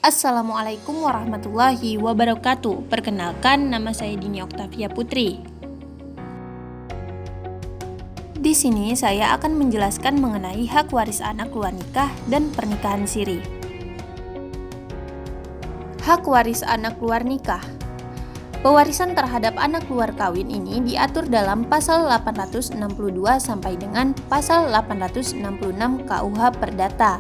Assalamualaikum warahmatullahi wabarakatuh. Perkenalkan, nama saya Dini Oktavia Putri. Di sini saya akan menjelaskan mengenai hak waris anak luar nikah dan pernikahan siri. Hak waris anak luar nikah. Pewarisan terhadap anak luar kawin ini diatur dalam pasal 862 sampai dengan pasal 866 KUH Perdata.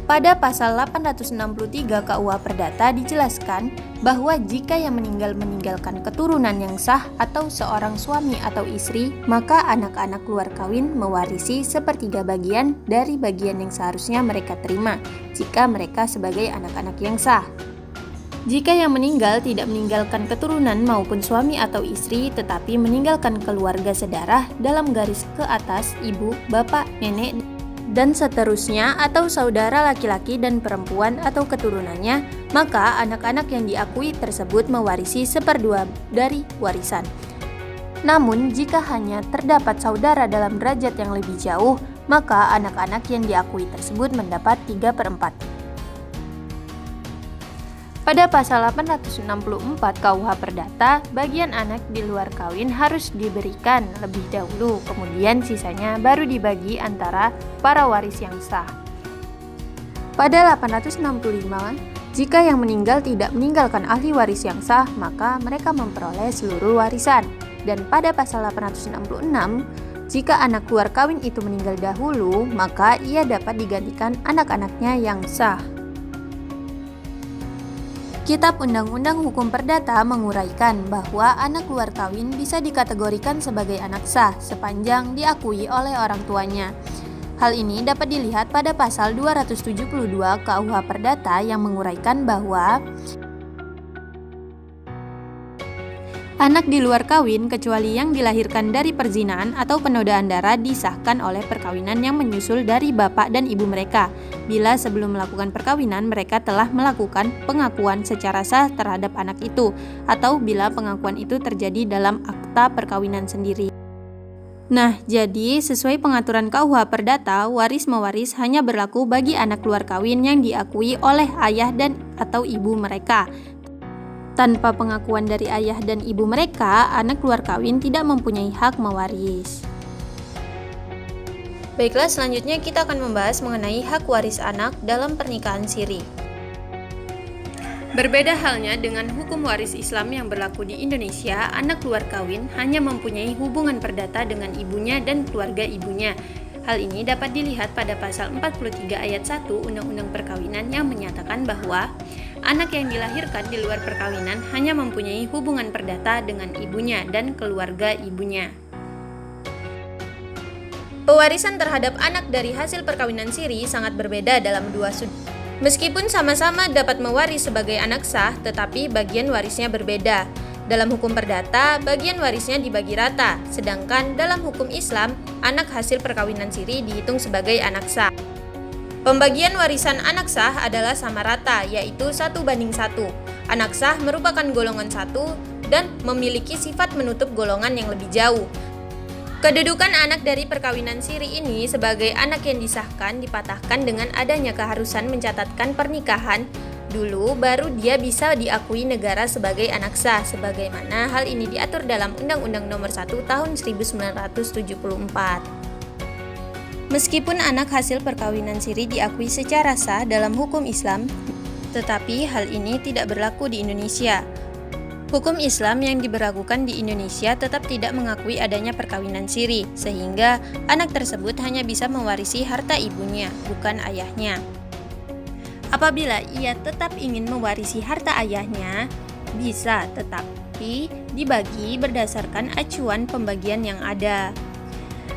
Pada pasal 863 KUH Perdata dijelaskan bahwa jika yang meninggalkan keturunan yang sah atau seorang suami atau istri, maka anak-anak luar kawin mewarisi sepertiga bagian dari bagian yang seharusnya mereka terima jika mereka sebagai anak-anak yang sah. Jika yang meninggal tidak meninggalkan keturunan maupun suami atau istri tetapi meninggalkan keluarga sedarah dalam garis ke atas ibu, bapak, nenek, dan seterusnya atau saudara laki-laki dan perempuan atau keturunannya, maka anak-anak yang diakui tersebut mewarisi seperdua dari warisan. Namun, jika hanya terdapat saudara dalam derajat yang lebih jauh, maka anak-anak yang diakui tersebut mendapat 3/4. Pada pasal 864 KUH Perdata, bagian anak di luar kawin harus diberikan lebih dahulu, kemudian sisanya baru dibagi antara para waris yang sah. Pada 865, jika yang meninggal tidak meninggalkan ahli waris yang sah, maka mereka memperoleh seluruh warisan. Dan pada pasal 866, jika anak luar kawin itu meninggal dahulu, maka ia dapat digantikan anak-anaknya yang sah. Kitab Undang-Undang Hukum Perdata menguraikan bahwa anak luar kawin bisa dikategorikan sebagai anak sah sepanjang diakui oleh orang tuanya. Hal ini dapat dilihat pada pasal 272 KUH Perdata yang menguraikan bahwa anak di luar kawin kecuali yang dilahirkan dari perzinahan atau penodaan darah disahkan oleh perkawinan yang menyusul dari bapak dan ibu mereka, bila sebelum melakukan perkawinan mereka telah melakukan pengakuan secara sah terhadap anak itu, atau bila pengakuan itu terjadi dalam akta perkawinan sendiri. Nah, jadi sesuai pengaturan KUH Perdata, waris-mewaris hanya berlaku bagi anak luar kawin yang diakui oleh ayah dan atau ibu mereka. Tanpa pengakuan dari ayah dan ibu mereka, anak luar kawin tidak mempunyai hak mewaris. Baiklah, selanjutnya kita akan membahas mengenai hak waris anak dalam pernikahan siri. Berbeda halnya dengan hukum waris Islam yang berlaku di Indonesia, anak luar kawin hanya mempunyai hubungan perdata dengan ibunya dan keluarga ibunya. Hal ini dapat dilihat pada pasal 43 ayat 1 Undang-Undang Perkawinan yang menyatakan bahwa anak yang dilahirkan di luar perkawinan hanya mempunyai hubungan perdata dengan ibunya dan keluarga ibunya. Pewarisan terhadap anak dari hasil perkawinan siri sangat berbeda dalam dua sudut. Meskipun sama-sama dapat mewaris sebagai anak sah, tetapi bagian warisnya berbeda. Dalam hukum perdata, bagian warisnya dibagi rata, sedangkan dalam hukum Islam, anak hasil perkawinan siri dihitung sebagai anak sah. Pembagian warisan anak sah adalah sama rata, yaitu 1:1. Anak sah merupakan golongan 1 dan memiliki sifat menutup golongan yang lebih jauh. Kedudukan anak dari perkawinan siri ini sebagai anak yang disahkan dipatahkan dengan adanya keharusan mencatatkan pernikahan dulu, baru dia bisa diakui negara sebagai anak sah, sebagaimana hal ini diatur dalam Undang-Undang Nomor 1 Tahun 1974. Meskipun anak hasil perkawinan siri diakui secara sah dalam hukum Islam, tetapi hal ini tidak berlaku di Indonesia. Hukum Islam yang diberlakukan di Indonesia tetap tidak mengakui adanya perkawinan siri, sehingga anak tersebut hanya bisa mewarisi harta ibunya, bukan ayahnya. Apabila ia tetap ingin mewarisi harta ayahnya, bisa, tetapi dibagi berdasarkan acuan pembagian yang ada.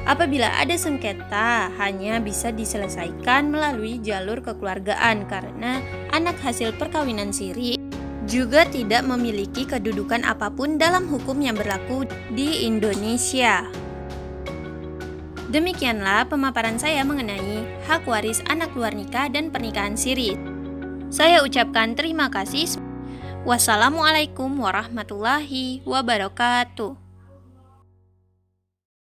Apabila ada sengketa, hanya bisa diselesaikan melalui jalur kekeluargaan karena anak hasil perkawinan siri juga tidak memiliki kedudukan apapun dalam hukum yang berlaku di Indonesia. Demikianlah pemaparan saya mengenai hak waris anak luar nikah dan pernikahan siri. Saya ucapkan terima kasih. Wassalamualaikum warahmatullahi wabarakatuh.